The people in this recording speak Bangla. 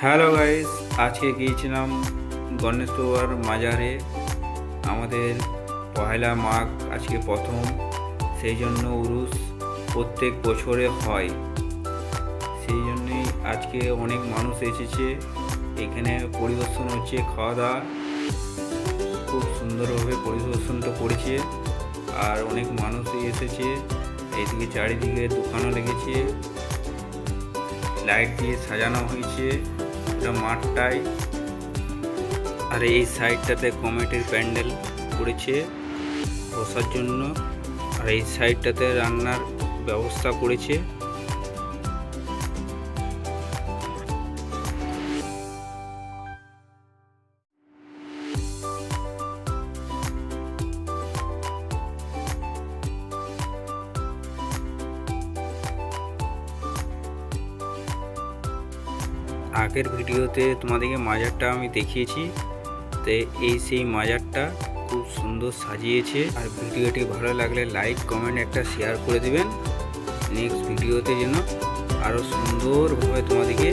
হ্যালো গাইস, আজকে গিয়েছিলাম গণেশ বাবার মাজারে। আমাদের পয়লা মাঘ আজকে প্রথম, সেই জন্য উরুস প্রত্যেক বছরে হয়। সেই জন্যই আজকে অনেক মানুষ এসেছে। এখানে পরিদর্শন হচ্ছে, খাওয়া দাওয়া খুব সুন্দরভাবে পরিদর্শনটা করেছে। আর অনেক মানুষই এসেছে। এইদিকে চারিদিকে দোকানও লেগেছে, লাইট দিয়ে সাজানো হয়েছে এটা মাঠটায়। আর এই সাইডটাতে কমিটির প্যান্ডেল করেছে বসার জন্য, আর এই সাইডটাতে রান্নার ব্যবস্থা করেছে। আগের ভিডিওতে তোমাদেরকে মাজারটা আমি দেখিয়েছি, তো এই সেই মাজারটা খুব সুন্দর সাজিয়েছে। আর ভিডিওটি ভালো লাগলে লাইক কমেন্ট একটা শেয়ার করে দিবেন। নেক্সট ভিডিওতে যেন আরও সুন্দরভাবে তোমাদেরকে